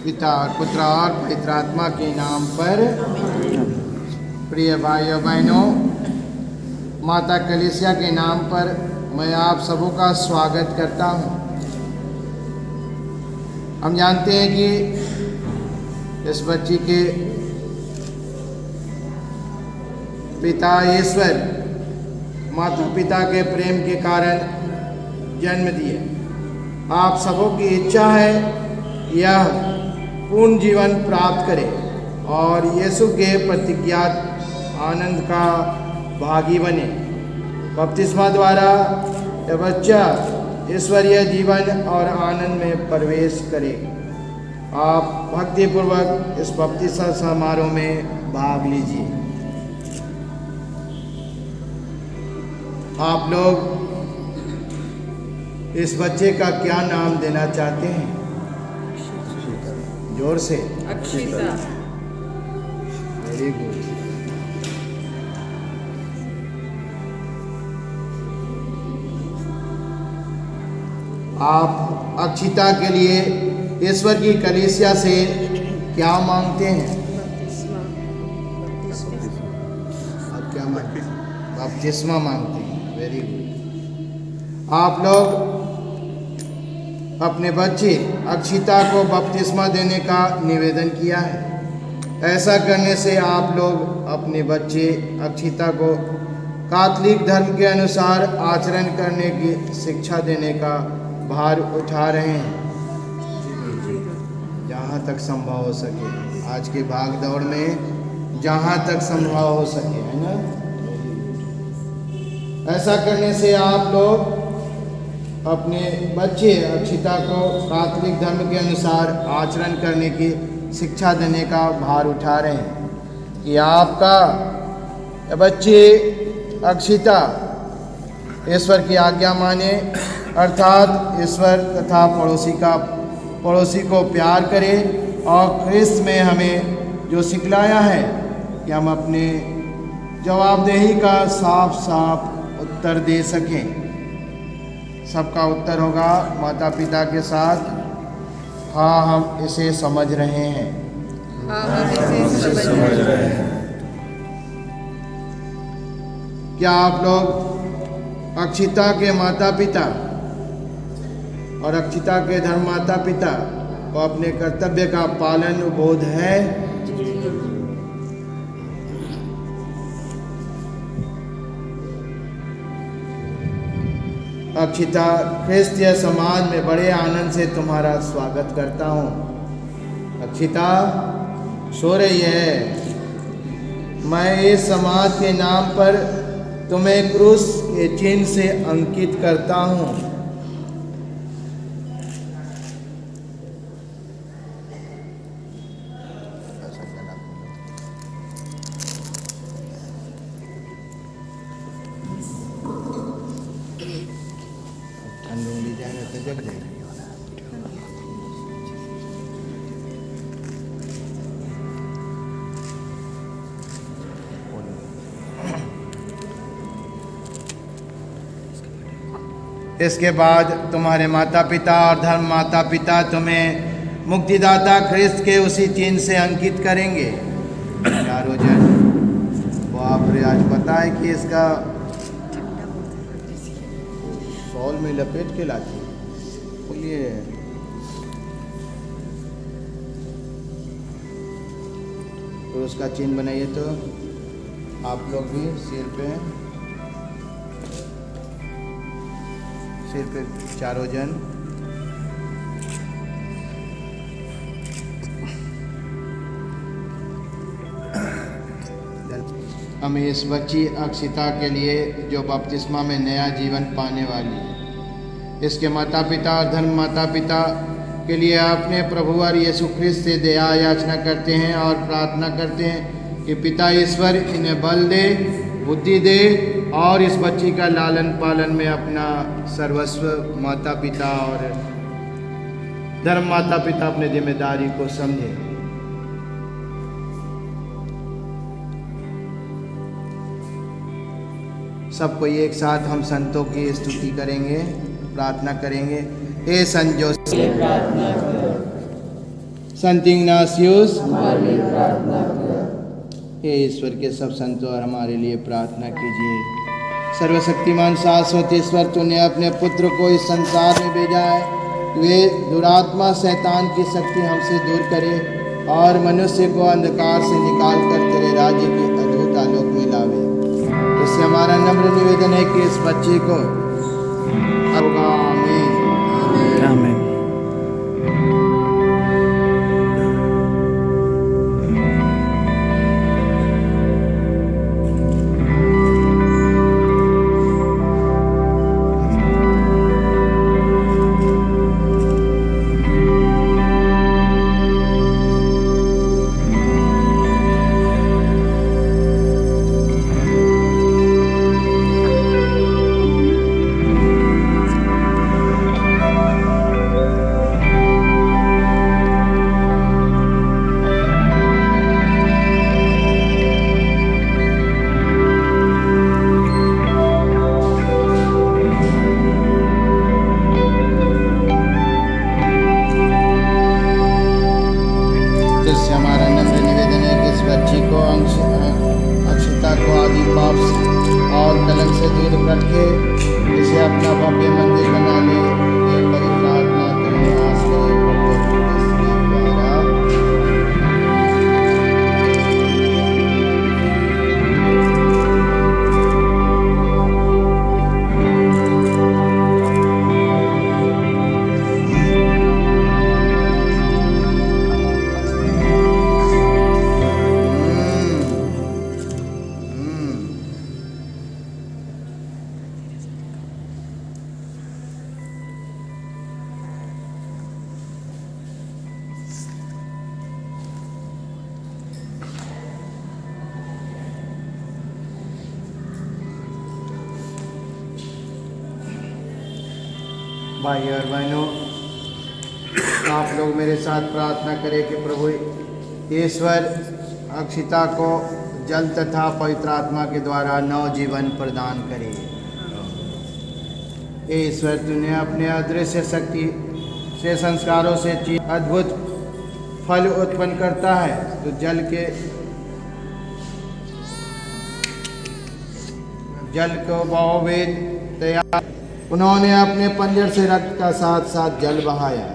पिता और पुत्र और पवित्र आत्मा के नाम पर। प्रिय भाइयों बहनों, माता कलीसिया के नाम पर मैं आप सबों का स्वागत करता हूँ। हम जानते हैं कि इस बच्ची के पिता ईश्वर माता पिता के प्रेम के कारण जन्म दिए। आप सबों की इच्छा है यह पूर्ण जीवन प्राप्त करे और यीशु के प्रतिज्ञात आनंद का भागी बने। बपतिस्मा द्वारा यह बच्चा ईश्वरीय जीवन और आनंद में प्रवेश करे। आप भक्तिपूर्वक इस बपतिस्मा समारोह में भाग लीजिए। आप लोग इस बच्चे का क्या नाम देना चाहते हैं? जोर से। अक्षिता। Very good. आप अक्षिता के लिए ईश्वर की कलीसिया से क्या मांगते हैं? आप क्या मांगते हैं? बपतिस्मा मांगते हैं। Very good. आप लोग अपने बच्चे अक्षिता को बपतिस्मा देने का निवेदन किया है। ऐसा करने से आप लोग अपने बच्चे अक्षिता को कैथोलिक धर्म के अनुसार आचरण करने की शिक्षा देने का भार उठा रहे हैं, जहाँ तक संभव हो सके। आज के भाग दौड़ में जहाँ तक संभव हो सके, है ना। ऐसा करने से आप लोग अपने बच्चे अक्षिता को कैथोलिक धर्म के अनुसार आचरण करने की शिक्षा देने का भार उठा रहे हैं कि आपका बच्चे अक्षिता ईश्वर की आज्ञा माने, अर्थात ईश्वर तथा पड़ोसी को प्यार करे और ख्रिस्त में हमें जो सिखलाया है कि हम अपने जवाबदेही का साफ साफ उत्तर दे सकें। सबका उत्तर होगा माता पिता के साथ, हाँ हम इसे समझ रहे हैं। हाँ, हम इसे समझ रहे हैं। क्या आप लोग अक्षिता के माता पिता और अक्षिता के धर्म माता पिता को अपने कर्तव्य का पालन बोध है? अक्षिता क्रिस्तीय समाज में बड़े आनंद से तुम्हारा स्वागत करता हूँ। अक्षिता सो रही है। मैं इस समाज के नाम पर तुम्हें क्रूस के चिन्ह से अंकित करता हूँ। इसके बाद तुम्हारे माता पिता और धर्म माता पिता तुम्हें मुक्तिदाता ख्रिस्त के उसी चिन्ह से अंकित करेंगे। चारों जन वो आप आज पता है कि इसका शॉल में लपेट के लाती बोलिए। तो उसका चिन्ह बनाइए। तो आप लोग भी सिर पे चारों जन हमें इस बच्ची अक्षिता के लिए जो बपतिस्मा में नया जीवन पाने वाली है, इसके माता पिता और धर्म माता पिता के लिए अपने प्रभु और यीशु ख्रिस्त से दया याचना करते हैं और प्रार्थना करते हैं कि पिता ईश्वर इन्हें बल दे, बुद्धि दे और इस बच्ची का लालन पालन में अपना सर्वस्व माता पिता और धर्म माता पिता अपने जिम्मेदारी को समझे। सबको एक साथ हम संतों की स्तुति करेंगे, प्रार्थना करेंगे। हे संत जोसेफ, संत इग्नासियुस, हमारे लिए प्रार्थना कर। हे ईश्वर के सब संतों और हमारे लिए प्रार्थना कीजिए। सर्वशक्तिमान शाश्वत ईश्वर, तूने अपने पुत्र को इस संसार में भेजा है, वे दुरात्मा शैतान की शक्ति हमसे दूर करे और मनुष्य को अंधकार से निकाल कर तेरे राज्य के अद्भुत आलोक में लावे। इससे हमारा नम्र निवेदन है कि इस बच्चे को आमीन। आमीन। अक्षता को आदि पाप और कलंक से दूर रखे, इसे अपना भव्य मंदिर बना ले। ये पवित्र आत्मा तेरे निवास करे भाई और बहनों, आप लोग मेरे साथ प्रार्थना करें कि प्रभु ईश्वर अक्षिता को जल तथा पवित्र आत्मा के द्वारा नव जीवन प्रदान करे। हे ईश्वर, तूने अपने अदृश्य शक्ति से संस्कारों से चीज अद्भुत फल उत्पन्न करता है। तो जल को बहुवेद तैयार। उन्होंने अपने पंजर से रक्त का साथ साथ जल बहाया।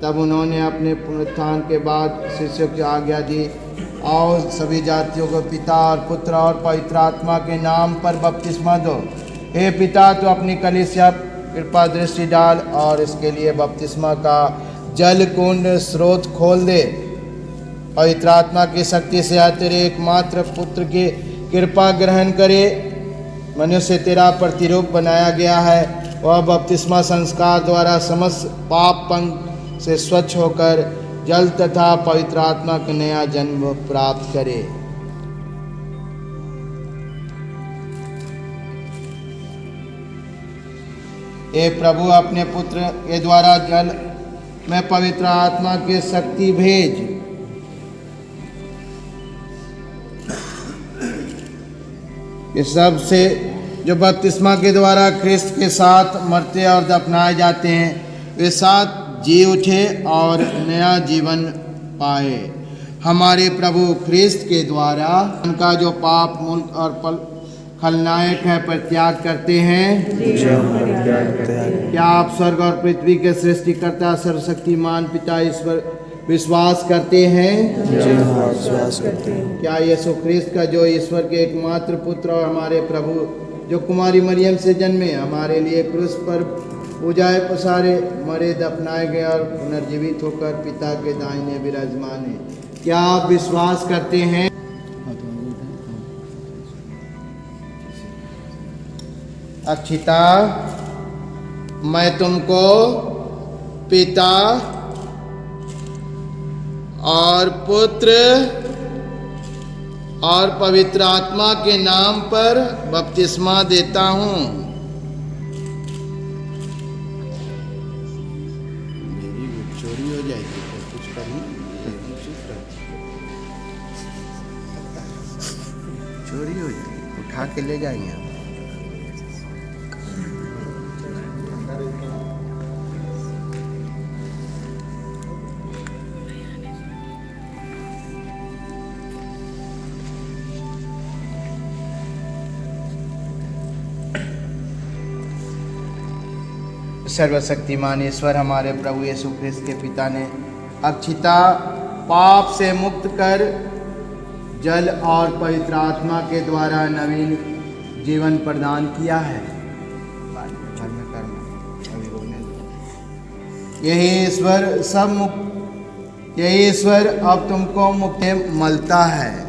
तब उन्होंने अपने पुनरुत्थान के बाद शिष्यों की आज्ञा दी, और सभी जातियों को पिता और पुत्र और पवित्र आत्मा के नाम पर बपतिस्मा दो। हे पिता, तो अपनी कलीसिया कृपा दृष्टि डाल और इसके लिए बपतिस्मा का जल कुंड स्रोत खोल दे। पवित्र आत्मा की शक्ति से तेरे एकमात्र पुत्र की कृपा ग्रहण करे। मनुष्य तेरा प्रतिरूप बनाया गया है, वह बपतिस्मा संस्कार द्वारा समस्त पाप पंग से स्वच्छ होकर जल तथा पवित्र आत्मा का नया जन्म प्राप्त करे। हे प्रभु, अपने पुत्र के द्वारा जल में पवित्र आत्मा की शक्ति भेज। इस सब से जो बपतिस्मा के द्वारा ख्रिस्त के साथ मरते और दफनाए जाते हैं, वे साथ जी उठे और नया जीवन पाए। हमारे प्रभु ख्रिस्त के द्वारा उनका जो पाप मुल्क और खलनायक है परित्याग करते हैं। क्या आप स्वर्ग और पृथ्वी के सृष्टिकर्ता सर्वशक्तिमान पिता ईश्वर विश्वास करते हैं? विश्वास करते हैं। क्या यीशु ख्रिस्त का जो ईश्वर के एकमात्र पुत्र और हमारे प्रभु जो कुमारी मरियम से जन्मे, हमारे लिए क्रूस पर पूजाए पसारे, मरे, दफनाए गए और पुनर्जीवित होकर पिता के दाहिने विराजमान है, क्या आप विश्वास करते हैं? अक्षिता, मैं तुमको पिता और पुत्र और पवित्र आत्मा के नाम पर बपतिस्मा देता हूँ। मेरी चोरी हो जाएगी तो कुछ करी, चोरी हो जाएगी, उठा के ले जाएंगे हम। सर्वशक्तिमान ईश्वर हमारे प्रभु यीशु ख्रिस्त के पिता ने अक्षिता पाप से मुक्त कर जल और पवित्र आत्मा के द्वारा नवीन जीवन प्रदान किया है। घर में करना, अभी रोने दो। यही ईश्वर अब तुमको मुक्ति मलता है।